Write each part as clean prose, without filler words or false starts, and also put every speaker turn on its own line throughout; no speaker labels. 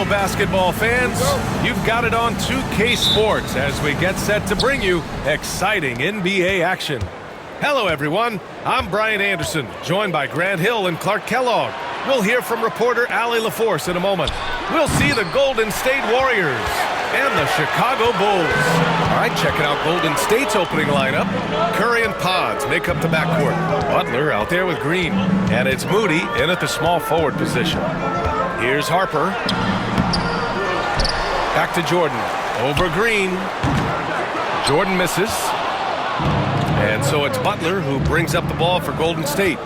Hello, basketball fans. You've got it on 2K Sports as we get set to bring you exciting NBA action. Hello, everyone. I'm Brian Anderson, joined by Grant Hill and Clark Kellogg. We'll hear from reporter Allie LaForce in a moment. We'll see the Golden State Warriors and the Chicago Bulls. All right, checking out Golden State's opening lineup. Curry and Pods make up the backcourt. Butler out there with Green. And it's Moody in at the small forward position. Here's Harper. Back to Jordan. Over Green. Jordan misses. And so it's Butler who brings up the ball for Golden State.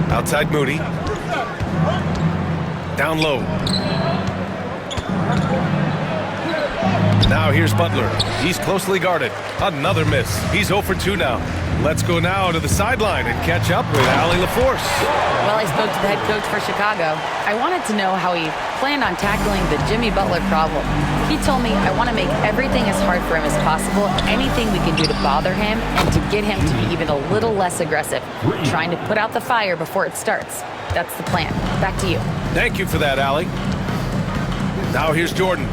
Outside Moody. Down low. Now here's Butler. He's closely guarded. Another miss. He's 0 for 2 now. Let's go now to the sideline and catch up with Allie LaForce.
Well, I spoke to the head coach for Chicago. I wanted to know how he planned on tackling the Jimmy Butler problem. He told me, I want to make everything as hard for him as possible, anything we can do to bother him and to get him to be even a little less aggressive, trying to put out the fire before it starts. That's the plan. Back to you.
Thank you for that, Allie. Now here's Jordan.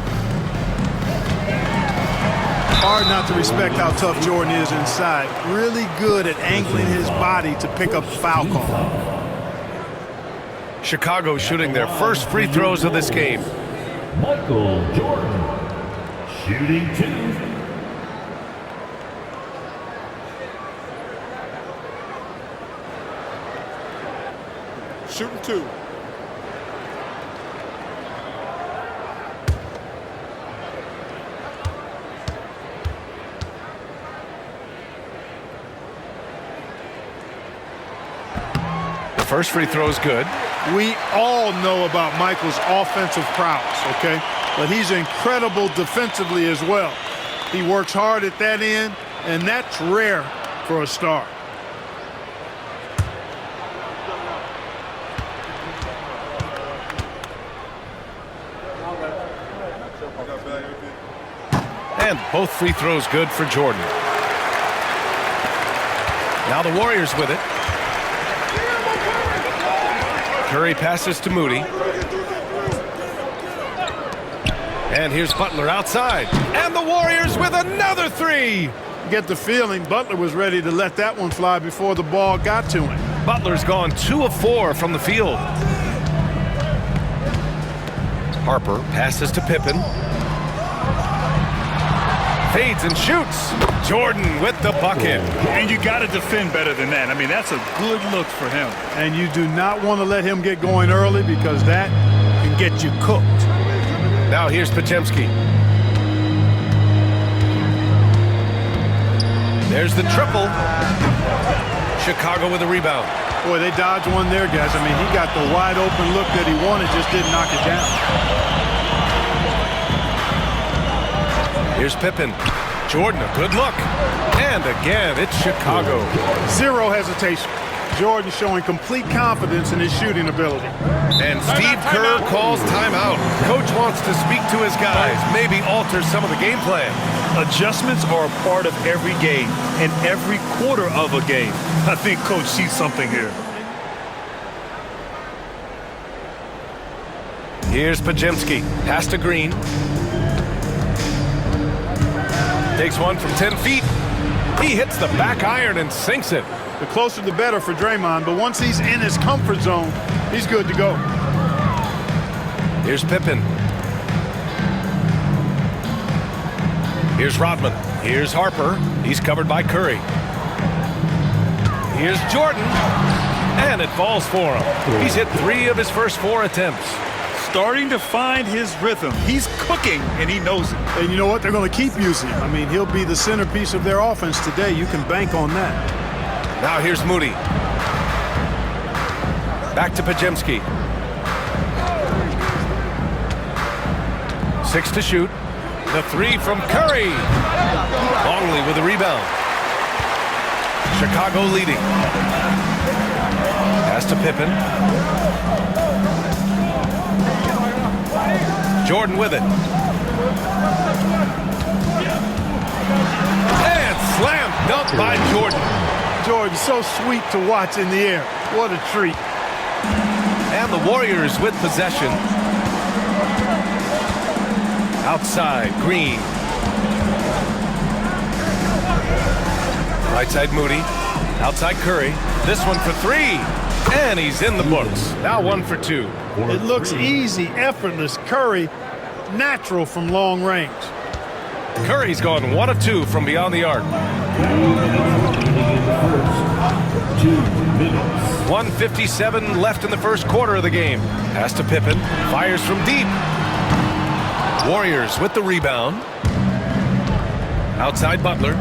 Hard not to respect how tough Jordan is inside. Really good at angling his body to pick up the foul call.
Chicago shooting their first free throws of this game.
Michael Jordan, shooting 2.
Shooting 2.
First free throw is good.
We all know about Michael's offensive prowess, okay? But he's incredible defensively as well. He works hard at that end, and that's rare for a star.
And both free throws good for Jordan. Now the Warriors with it. Curry passes to Moody. And here's Butler outside. And the Warriors with another 3.
You get the feeling Butler was ready to let that one fly before the ball got to him.
Butler's gone 2 of 4 from the field. Harper passes to Pippen. Fades and shoots. Jordan with the bucket.
And you got to defend better than that. I mean, that's a good look for him.
And you do not want to let him get going early because that can get you cooked.
Now here's Podziemski. There's the triple. Chicago with a rebound.
Boy, they dodged one there, guys. I mean, he got the wide open look that he wanted, just didn't knock it down.
Here's Pippen. Jordan, a good look. And again, it's Chicago.
Zero hesitation. Jordan showing complete confidence in his shooting ability.
And Steve Kerr calls timeout. Coach wants to speak to his guys, maybe alter some of the game plan.
Adjustments are a part of every game and every quarter of a game. I think Coach sees something here.
Here's Podziemski. Pass to Green. Takes one from 10 feet. He hits the back iron and sinks it.
The closer the better for Draymond, but once he's in his comfort zone, he's good to go.
Here's Pippen. Here's Rodman. Here's Harper. He's covered by Curry. Here's Jordan. And it falls for him. He's hit 3 of his first 4 attempts.
Starting to find his rhythm. He's cooking, and he knows it.
And you know what? They're going to keep using him. I mean, he'll be the centerpiece of their offense today. You can bank on that.
Now here's Moody. Back to Podziemski. 6 to shoot. The 3 from Curry. Longley with the rebound. Chicago leading. Pass to Pippen. Jordan with it. And slam dunk by Jordan.
Jordan, so sweet to watch in the air. What a treat.
And the Warriors with possession. Outside, Green. Right side, Moody. Outside, Curry. This one for three. And he's in the books. Now 1 for 2.
It looks easy, effortless. Curry, natural from long range.
Curry's gone 1 of 2 from beyond the arc. 1:57 left in the first quarter of the game. Pass to Pippen. Fires from deep. Warriors with the rebound. Outside Butler.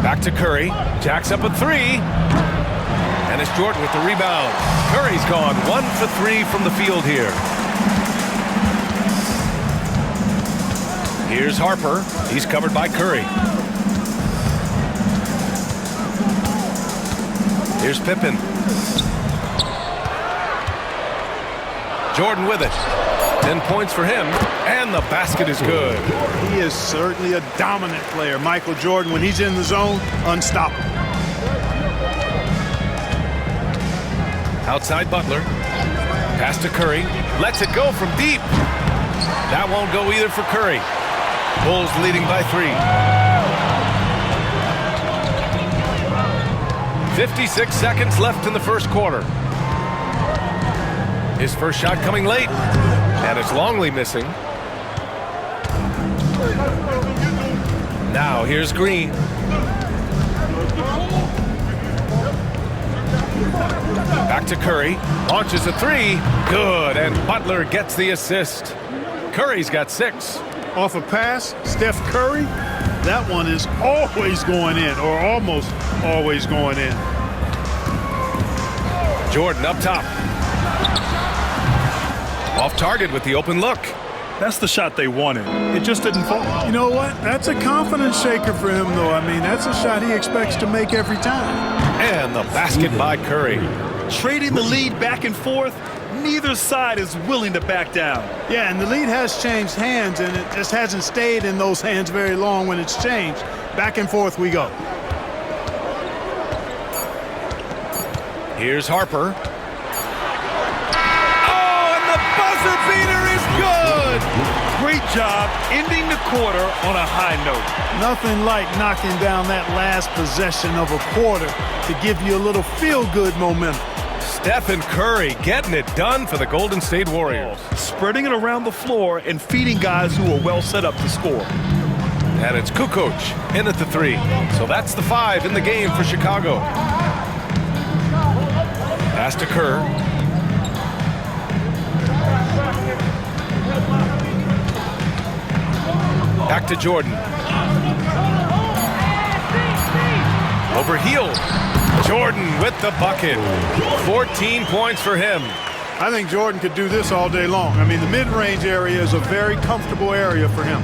Back to Curry. Jacks up a 3. And it's Jordan with the rebound. Curry's gone 1 for 3 from the field here. Here's Harper. He's covered by Curry. Here's Pippen. Jordan with it. 10 points for him. And the basket is good.
He is certainly a dominant player. Michael Jordan, when he's in the zone, unstoppable.
Outside Butler. Pass to Curry. Lets it go from deep. That won't go either for Curry. Bulls leading by 3. 56 seconds left in the first quarter. His first shot coming late. And it's Longley missing. Now here's Green. Back to Curry. Launches a 3. Good. And Butler gets the assist. Curry's got 6.
Off a pass, Steph Curry, that one is always going in, or almost always going in.
Jordan up top. Off target with the open look.
That's the shot they wanted. It just didn't fall.
You know what? That's a confidence shaker for him, though. I mean, that's a shot he expects to make every time.
And the basket by Curry.
Trading the lead back and forth, neither side is willing to back down.
Yeah, and the lead has changed hands, and it just hasn't stayed in those hands very long when it's changed. Back and forth we go.
Here's Harper. Oh, and the buzzer beater is good!
Great job ending the quarter on a high note.
Nothing like knocking down that last possession of a quarter to give you a little feel-good momentum.
Stephen Curry getting it done for the Golden State Warriors.
Spreading it around the floor and feeding guys who are well set up to score.
And it's Kukoc in at the 3. So that's the 5 in the game for Chicago. Pass to Kerr. Back to Jordan. Over Hield. Jordan with the bucket. 14 points for him.
I think Jordan could do this all day long. I mean, the mid-range area is a very comfortable area for him.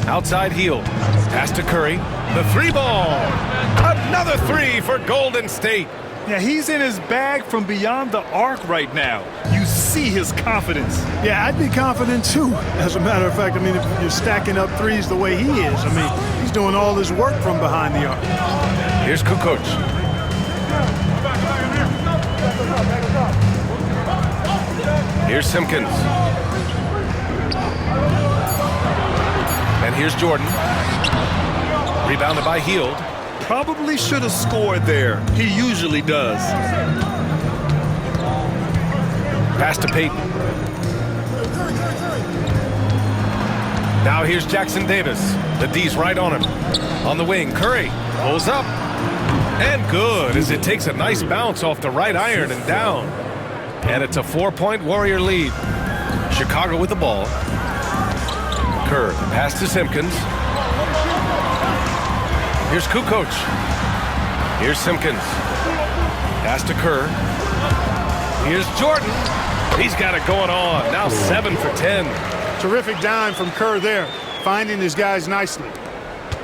Outside Hield. Pass to Curry. The 3 ball. Another 3 for Golden State.
Yeah, he's in his bag from beyond the arc right now. You see his confidence.
Yeah, I'd be confident too. As a matter of fact, I mean, if you're stacking up threes the way he is, I mean, he's doing all his work from behind the arc.
Here's Kukoc. Here's Simpkins. And here's Jordan. Rebounded by Hield.
Probably should have scored there. He usually does.
Pass to Peyton. Now here's Jackson Davis. The D's right on him. On the wing, Curry pulls up. And good as it takes a nice bounce off the right iron and down. And it's a 4-point Warrior lead. Chicago with the ball. Kerr, pass to Simpkins. Here's Kukoc. Here's Simpkins. Pass to Kerr. Here's Jordan. He's got it going on. Now 7 for 10.
Terrific dime from Kerr there, finding his guys nicely.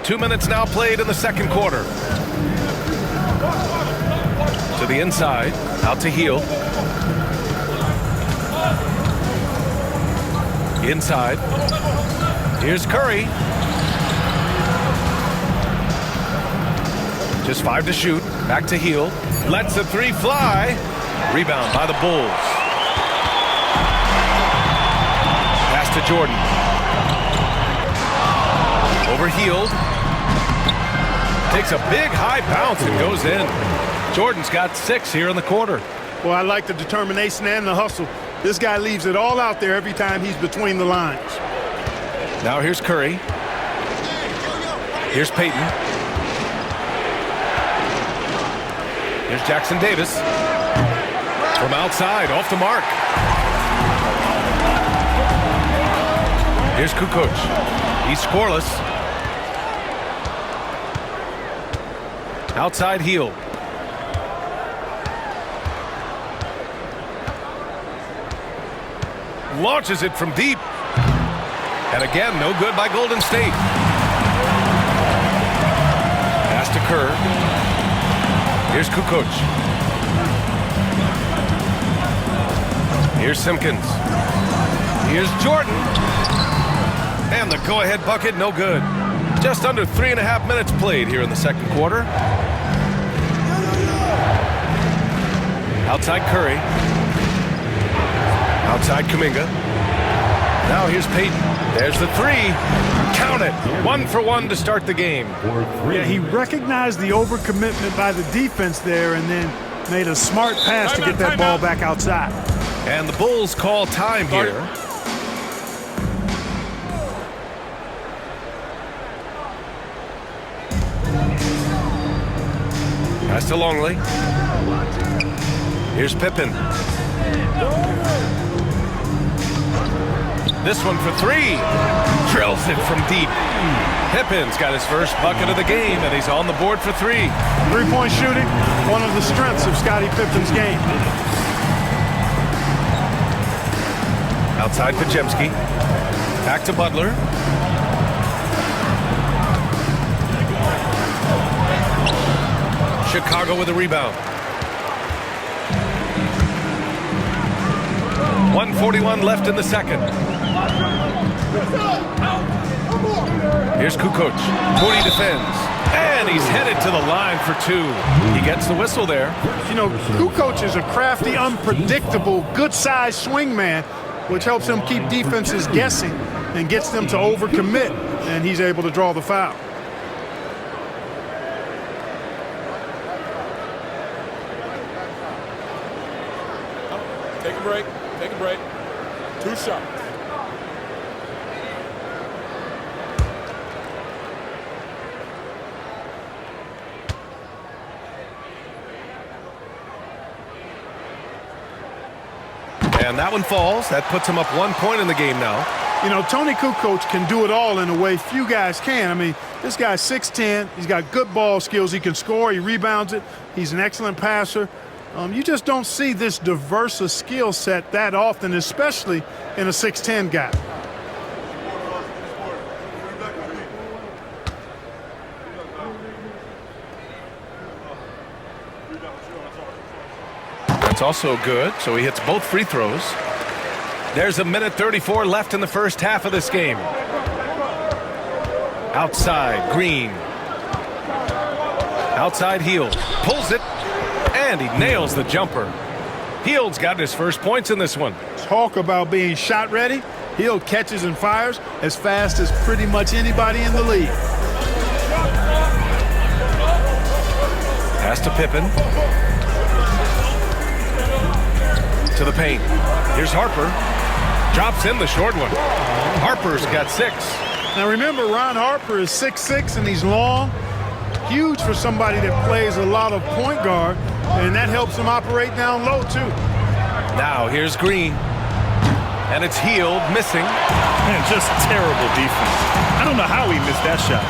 2 minutes now played in the second quarter. To the inside, out to Hield. Inside. Here's Curry. Just 5 to shoot. Back to Hield. Lets the 3 fly. Rebound by the Bulls. Pass to Jordan. Over Hield. Takes a big high bounce and goes in. Jordan's got 6 here in the quarter.
Well, I like the determination and the hustle. This guy leaves it all out there every time he's between the lines.
Now here's Curry. Here's Payton. Here's Jackson Davis. From outside, off the mark. Here's Kukoc. He's scoreless. Outside Hield. Launches it from deep. And again, no good by Golden State. Pass to Kerr. Here's Kukoc. Here's Simpkins. Here's Jordan. And the go-ahead bucket, no good. Just under 3.5 minutes played here in the second quarter. Outside Curry. Outside Kuminga. Now here's Payton. There's the 3. Count it. 1 for 1 to start the game.
Yeah, he recognized the overcommitment by the defense there and then made a smart pass to get that ball back outside.
And the Bulls call time here. Pass to Longley. Here's Pippen. This one for 3. Drills it from deep. Pippen's got his first bucket of the game, and he's on the board for 3.
Three-point shooting, one of the strengths of Scottie Pippen's game.
Outside Podziemski. Back to Butler. Chicago with a rebound. 1:41 left in the second. Here's Kukoc. Moody defends. And he's headed to the line for 2. He gets the whistle there.
You know, Kukoc is a crafty, unpredictable, good-sized swing man, which helps him keep defenses guessing and gets them to overcommit, and he's able to draw the foul.
Take a break. Take a break. 2 shots.
And that one falls. That puts him up 1 point in the game now.
You know, Tony Kukoc can do it all in a way few guys can. I mean, this guy's 6'10". He's got good ball skills. He can score. He rebounds it. He's an excellent passer. You just don't see this diverse a skill set that often, especially in a 6'10" guy.
That's also good, so he hits both free throws. There's 1:34 left in the first half of this game. Outside, Green. Outside, Hield. Pulls it, and he nails the jumper. Hield's got his first points in this one.
Talk about being shot ready. Hield catches and fires as fast as pretty much anybody in the league.
Pass to Pippen. To the paint. Here's Harper. Drops in the short one. Harper's got 6.
Now remember, Ron Harper is 6'6", and he's long. Huge for somebody that plays a lot of point guard, and that helps him operate down low, too.
Now here's Green. And it's Hield missing.
Man, just terrible defense. I don't know how he missed that shot.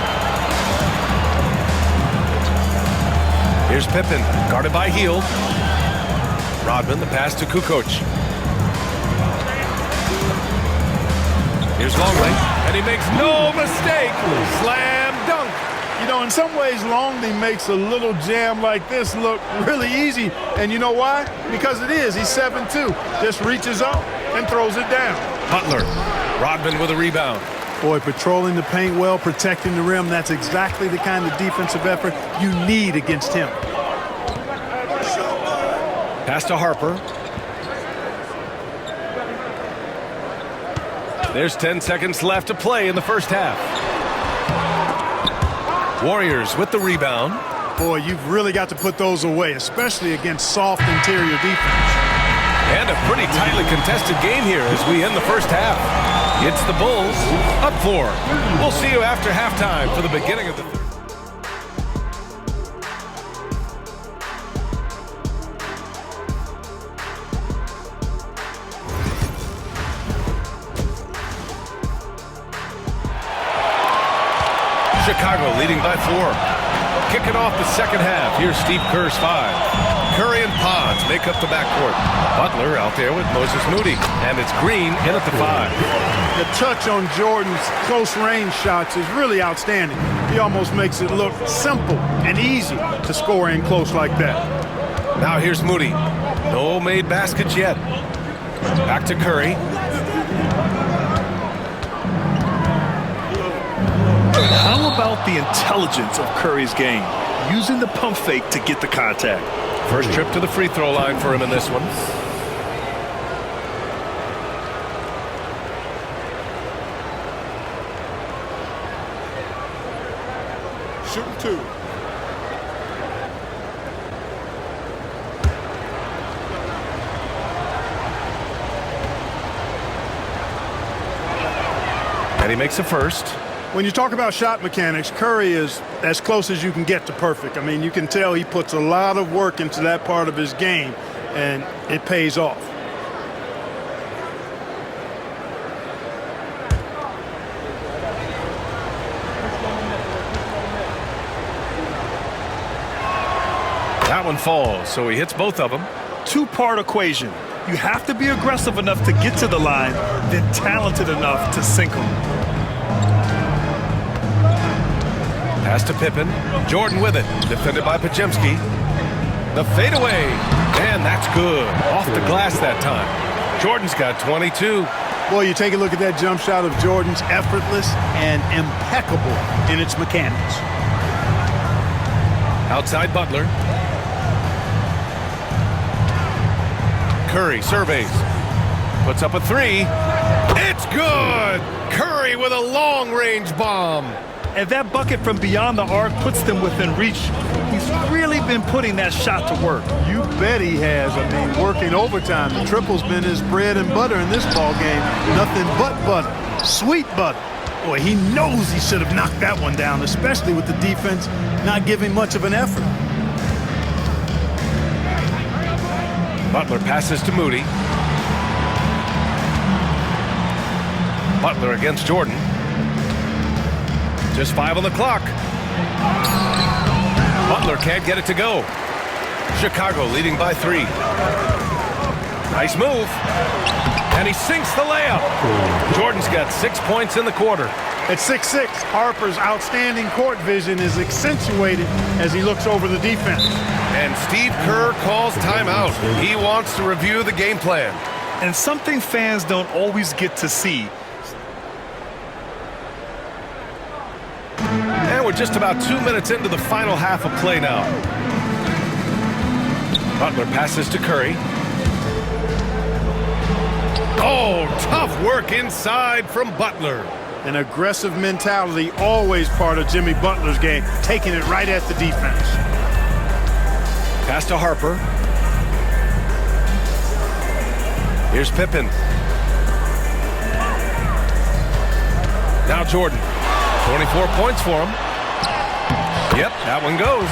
Here's Pippen, guarded by Hield. Rodman, the pass to Kukoc. Here's Longley, and he makes no mistake. Slam dunk.
You know, in some ways, Longley makes a little jam like this look really easy. And you know why? Because it is. He's 7'2". Just reaches up and throws it down.
Butler. Rodman with a rebound.
Boy, patrolling the paint well, protecting the rim, that's exactly the kind of defensive effort you need against him.
Pass to Harper. There's 10 seconds left to play in the first half. Warriors with the rebound.
Boy, you've really got to put those away, especially against soft interior defense.
And a pretty tightly contested game here as we end the first half. It's the Bulls up 4. We'll see you after halftime for the beginning of the third. Chicago leading by 4. Kicking off the second half. Here's Steve Kerr's 5. Curry and Pods make up the backcourt. Butler out there with Moses Moody. And it's Green in at the 5.
The touch on Jordan's close range shots is really outstanding. He almost makes it look simple and easy to score in close like that.
Now here's Moody. No made baskets yet. Back to Curry.
How about the intelligence of Curry's game? Using the pump fake to get the contact.
First trip to the free throw line for him in this one.
Shooting 2.
And he makes a first.
When you talk about shot mechanics, Curry is as close as you can get to perfect. I mean, you can tell he puts a lot of work into that part of his game, and it pays off.
That one falls, so he hits both of them.
Two-part equation. You have to be aggressive enough to get to the line, then talented enough to sink them.
Pass to Pippen. Jordan with it. Defended by Podziemski. The fadeaway. And that's good. Off the glass that time. Jordan's got 22.
Boy, you take a look at that jump shot of Jordan's, effortless and impeccable in its mechanics.
Outside Butler. Curry surveys. Puts up a 3. It's good! Curry with a long-range bomb.
And that bucket from beyond the arc puts them within reach. He's really been putting that shot to work.
You bet he has. I mean, working overtime. The triple's been his bread and butter in this ball game. Nothing but butter. Sweet butter. Boy, he knows he should have knocked that one down, especially with the defense not giving much of an effort.
Butler passes to Moody. Butler against Jordan. Just 5 on the clock. Butler can't get it to go. Chicago leading by 3. Nice move. And he sinks the layup. Jordan's got 6 points in the quarter.
At 6'6", Harper's outstanding court vision is accentuated as he looks over the defense.
And Steve Kerr calls timeout. He wants to review the game plan.
And something fans don't always get to see.
And we're just about 2 minutes into the final half of play now. Butler passes to Curry. Oh, tough work inside from Butler.
An aggressive mentality, always part of Jimmy Butler's game, taking it right at the defense.
Pass to Harper. Here's Pippen. Now Jordan. 24 points for him. Yep, that one goes.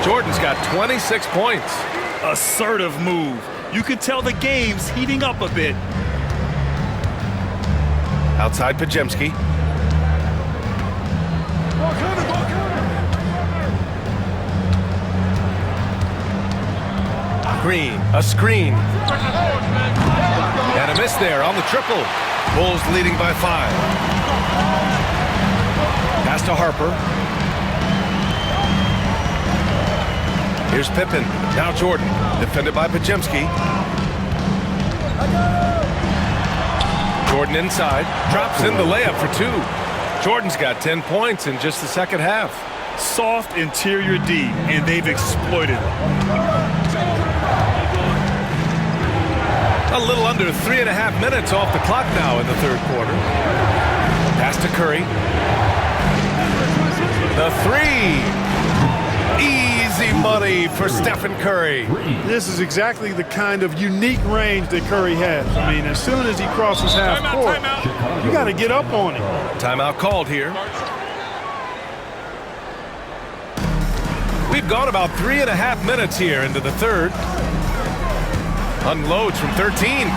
Jordan's got 26 points.
Assertive move. You can tell the game's heating up a bit.
Outside Podziemski. Green, a screen. And a miss there on the triple. Bulls leading by 5. Pass to Harper. Here's Pippen. Now Jordan. Defended by Podziemski. Jordan inside, drops in the layup for 2. Jordan's got 10 points in just the second half.
Soft interior D, and they've exploited it.
A little under 3.5 minutes off the clock now in the third quarter. Pass to Curry. The 3. Easy money for Stephen Curry.
This is exactly the kind of unique range that Curry has. I mean, as soon as he crosses half court, you got to get up on him.
Timeout called here. We've gone about 3.5 minutes here into the third. Unloads from 13.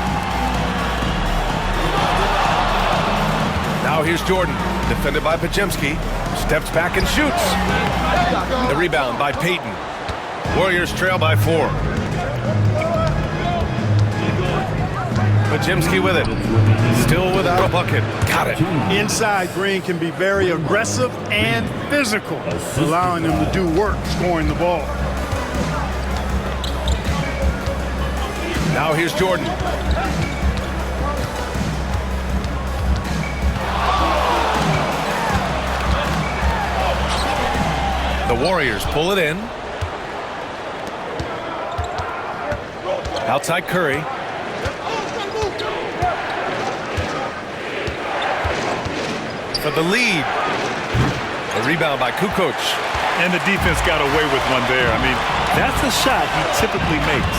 Now here's Jordan, defended by Podziemski. Steps back and shoots. The rebound by Payton. Warriors trail by 4. Podziemski with it. Still without a bucket. Got it.
Inside, Green can be very aggressive and physical, allowing him to do work scoring the ball.
Now here's Jordan. The Warriors pull it in. Outside Curry. For the lead. A rebound by Kukoc.
And the defense got away with one there. I mean, that's a shot he typically makes.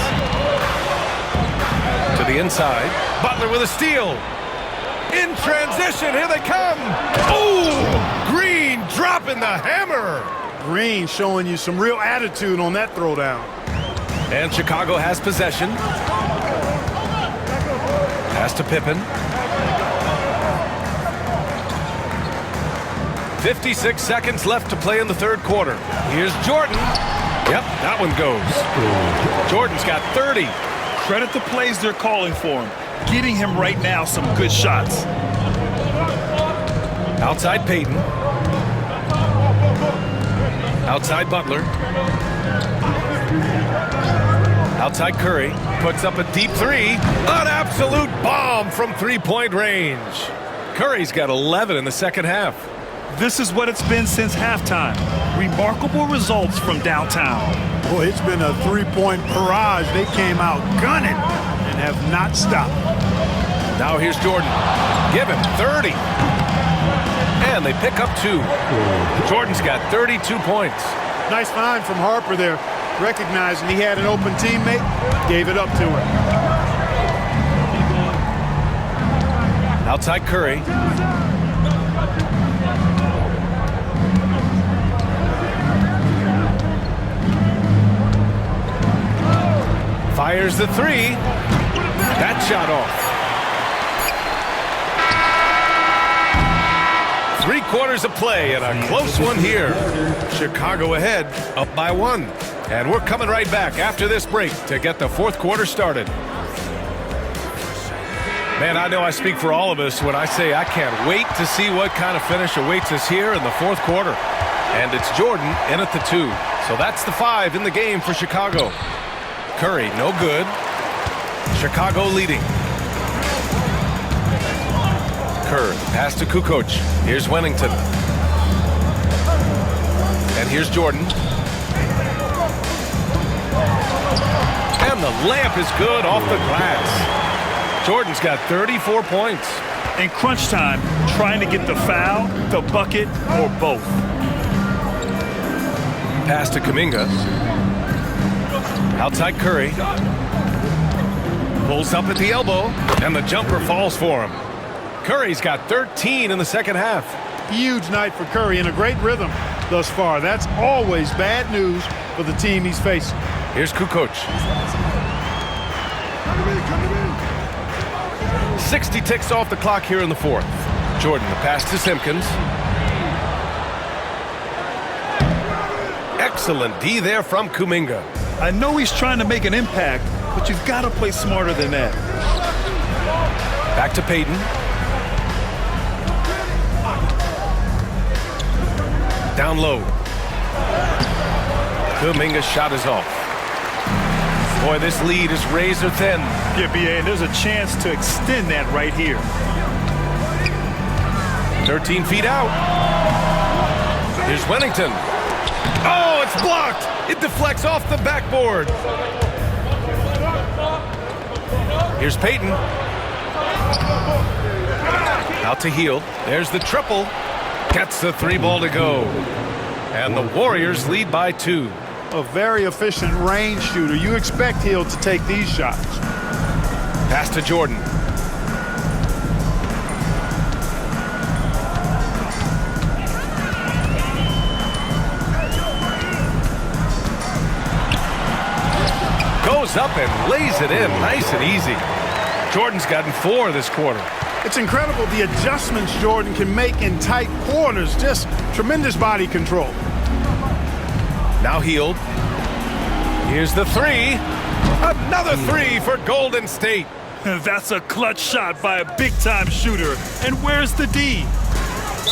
To the inside. Butler with a steal. In transition. Here they come. Oh! Green dropping the hammer.
Green showing you some real attitude on that throwdown.
And Chicago has possession. Pass to Pippen. 56 seconds left to play in the third quarter. Here's Jordan. Yep, that one goes. Jordan's got 30.
Credit the plays they're calling for him. Getting him right now some good shots.
Outside Payton. Outside Butler. Outside Curry. Puts up a deep 3. An absolute bomb from three-point range. Curry's got 11 in the second half.
This is what it's been since halftime. Remarkable results from downtown.
Boy, it's been a three-point barrage. They came out gunning and have not stopped.
Now here's Jordan. Give him 30. And they pick up 2. Jordan's got 32 points.
Nice find from Harper there. Recognizing he had an open teammate, gave it up to him.
Outside Curry. Fires the 3. That shot off. 3 quarters of play and a close one here. Chicago ahead, up by 1. And we're coming right back after this break to get the fourth quarter started. Man, I know I speak for all of us when I say I can't wait to see what kind of finish awaits us here in the fourth quarter. And it's Jordan in at the 2. So that's the 5 in the game for Chicago. Curry, no good. Chicago leading. Kerr, pass to Kukoc. Here's Wennington. And here's Jordan. And the layup is good off the glass. Jordan's got 34 points.
In crunch time, trying to get the foul, the bucket, or both.
Pass to Kuminga. Outside Curry. Pulls up at the elbow, and the jumper falls for him. Curry's got 13 in the second half.
Huge night for Curry and a great rhythm thus far. That's always bad news for the team he's facing.
Here's Kukoc. 60 ticks off the clock here in the fourth. Jordan, the pass to Simpkins. Excellent D there from Kuminga.
I know he's trying to make an impact, but you've got to play smarter than that.
Back to Payton. Down low. Kuminga's shot is off. Boy, this lead is razor thin.
Yeah, BA, and there's a chance to extend that right here.
13 feet out. Here's Wennington. Oh, it's blocked. It deflects off the backboard. Here's Payton. Out to Hield. There's the triple. Gets the 3-ball to go. And the Warriors lead by 2.
A very efficient range shooter. You expect Hield to take these shots.
Pass to Jordan. Goes up and lays it in nice and easy. Jordan's gotten 4 this quarter.
It's incredible the adjustments Jordan can make in tight quarters. Just tremendous body control.
Now Hield. Here's the 3. Another 3 for Golden State.
That's a clutch shot by a big-time shooter. And where's the D?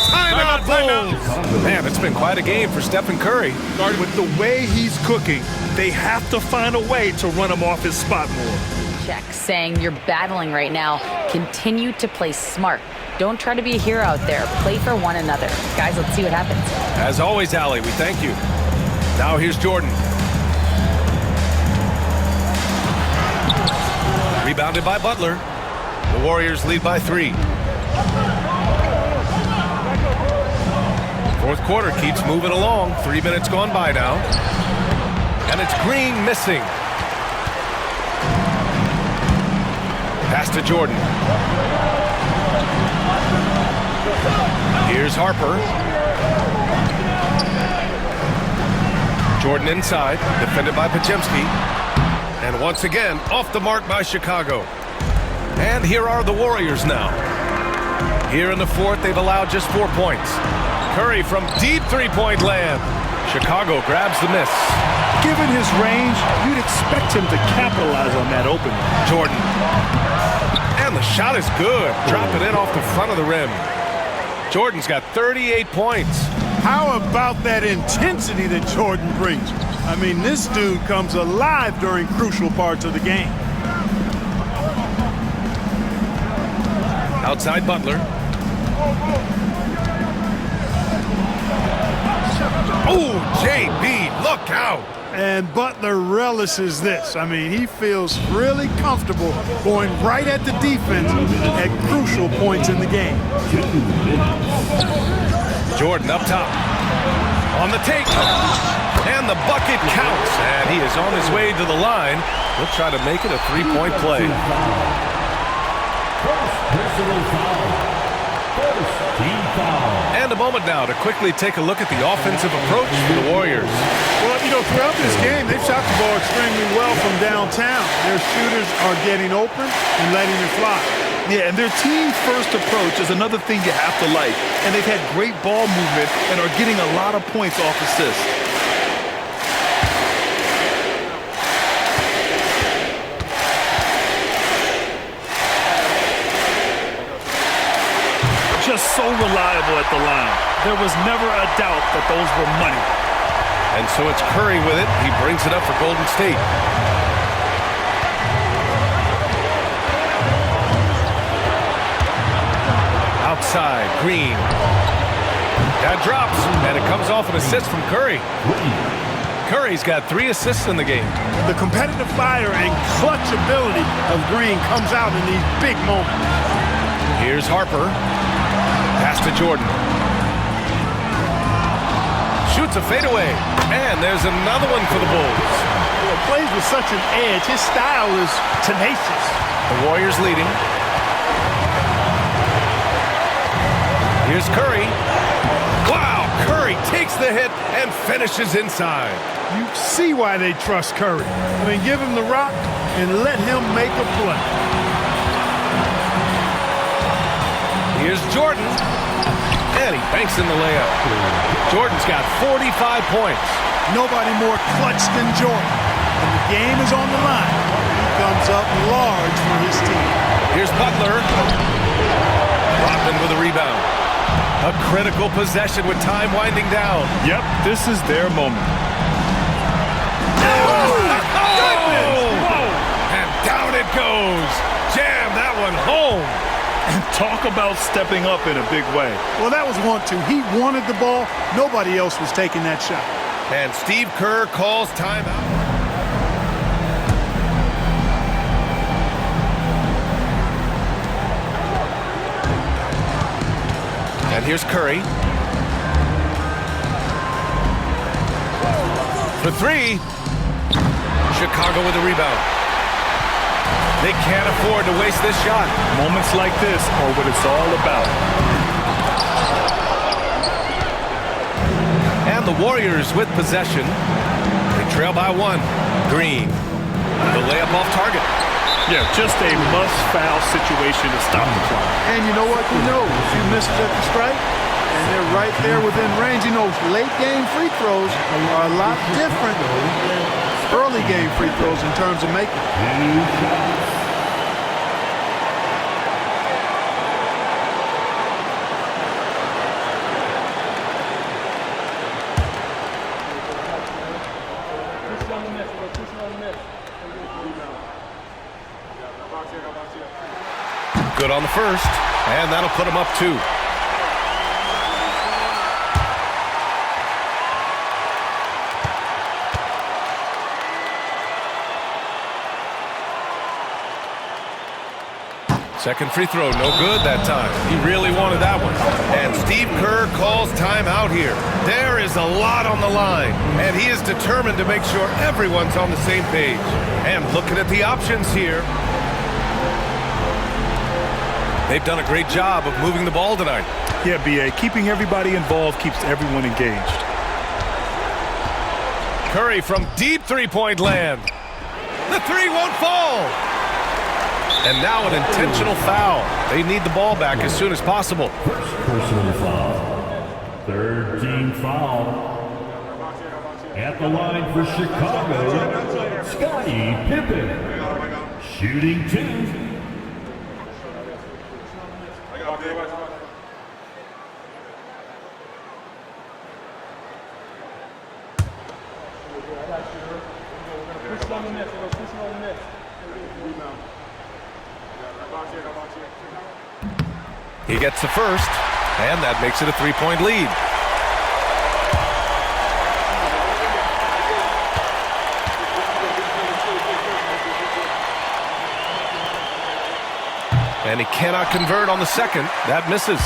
Timeout, Bulls. Man, it's been quite a game for Stephen Curry.
With the way he's cooking, they have to find a way to run him off his spot more.
Check, saying you're battling right now. Continue to play smart. Don't try to be a hero out there. Play for one another. Guys, let's see what happens.
As always, Allie, we thank you. Now here's Jordan. Rebounded by Butler. The Warriors lead by 3. Fourth quarter keeps moving along. 3 minutes gone by now. And it's Green missing. Pass to Jordan. Here's Harper. Jordan inside, defended by Podziemski. And once again, off the mark by Chicago. And here are the Warriors now. Here in the fourth, they've allowed just 4 points. Curry from deep three-point land. Chicago grabs the miss.
Given his range, you'd expect him to capitalize on that opening.
Jordan. And the shot is good. Drop it in off the front of the rim. Jordan's got 38 points.
How about that intensity that Jordan brings? I mean, this dude comes alive during crucial parts of the game.
Outside Butler. Oh, JB, look out.
And Butler relishes this. I mean, he feels really comfortable going right at the defense at crucial points in the game.
Jordan up top. On the take. And the bucket counts. And he is on his way to the line. He'll try to make it a 3-point play. And a moment now to quickly take a look at the offensive approach for the Warriors.
Well, you know, throughout this game, they've shot the ball extremely well from downtown. Their shooters are getting open and letting it fly.
Yeah, and their team-first approach is another thing you have to like. And they've had great ball movement and are getting a lot of points off assists. Just so reliable at the line. There was never a doubt that those were money.
And so it's Curry with it. He brings it up for Golden State. Outside, Green. That drops, and it comes off an assist from Curry. Curry's got 3 assists in the game.
The competitive fire and clutch ability of Green comes out in these big moments.
Here's Harper. Pass to Jordan. Shoots a fadeaway. And there's another one for the Bulls.
Well, plays with such an edge. His style is tenacious.
The Warriors leading. Here's Curry. Wow, Curry takes the hit and finishes inside.
You see why they trust Curry. I mean, give him the rock and let him make a play.
Here's Jordan. And he banks in the layup. Jordan's got 45 points.
Nobody more clutch than Jordan. When the game is on the line, he comes up large for his team.
Here's Butler. Rodman with a rebound. A critical possession with time winding down.
Yep, this is their moment.
And down it goes. Jam that one home.
And Talk about stepping up in a big way.
Well, that was 1-2. He wanted the ball. Nobody else was taking that shot.
And Steve Kerr calls timeout. And here's Curry. For three. Chicago with a rebound. They can't afford to waste this shot.
Moments like this are what it's all about.
And the Warriors with possession. They trail by one. Green. The layup off target.
Yeah, just a must-foul situation to stop the clock.
And you know what? He knows a few misses at the strike, and they're right there within range. He knows late-game free throws are a lot different than early-game free throws in terms of making.
Good on the first, and that'll put him up 2. Second free throw, no good that time. He really wanted that one. And Steve Kerr calls timeout here. There is a lot on the line, and he is determined to make sure everyone's on the same page. And looking at the options here. They've done a great job of moving the ball tonight.
Yeah, B.A., keeping everybody involved keeps everyone engaged.
Curry from deep three-point land. The three won't fall. And now an intentional foul. They need the ball back as soon as possible.
First personal foul. Third team foul. At the line for Chicago, Scottie Pippen. Shooting 2.
He gets the first, and that makes it a 3-point lead. And he cannot convert on the second. That misses.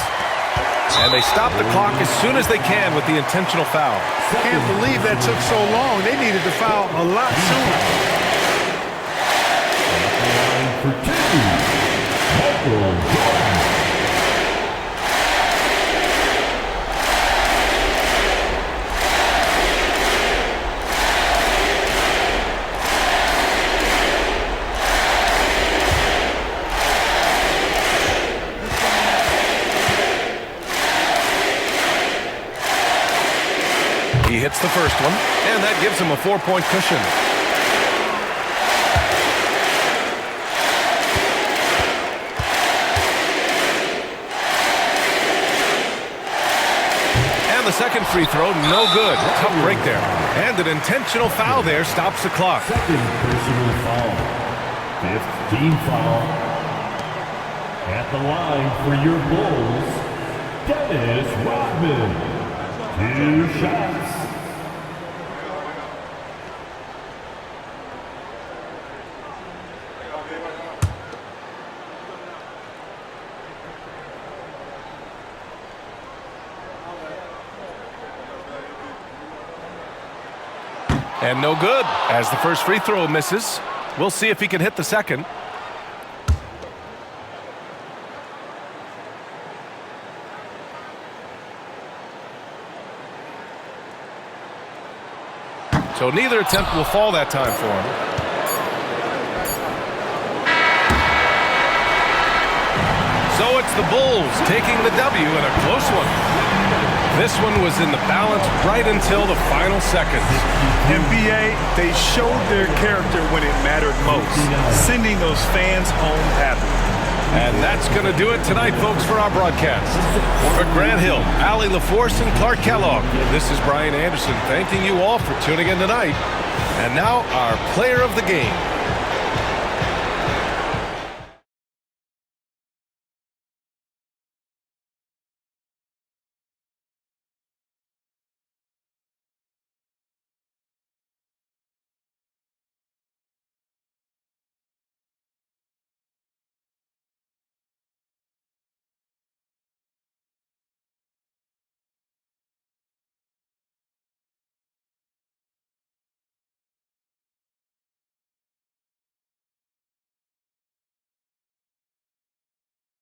And they stop the clock as soon as they can with the intentional foul.
Can't believe that took so long. They needed to foul a lot sooner.
For 2, Michael Jordan.
He hits the first one, and that gives him a 4-point cushion. And the second free throw, no good. Tough break there. And an intentional foul there stops the clock.
Second personal foul. 5th team foul. At the line for your Bulls, Dennis Rodman. 2 shots.
And no good, as the first free throw misses. We'll see if he can hit the second. So neither attempt will fall that time for him. So it's the Bulls taking the W in a close one. This one was in the balance right until the final seconds.
NBA, they showed their character when it mattered most, sending those fans home happy.
And that's going to do it tonight, folks, for our broadcast. For Grant Hill, Allie LaForce, and Clark Kellogg, this is Brian Anderson thanking you all for tuning in tonight. And now our player of the game.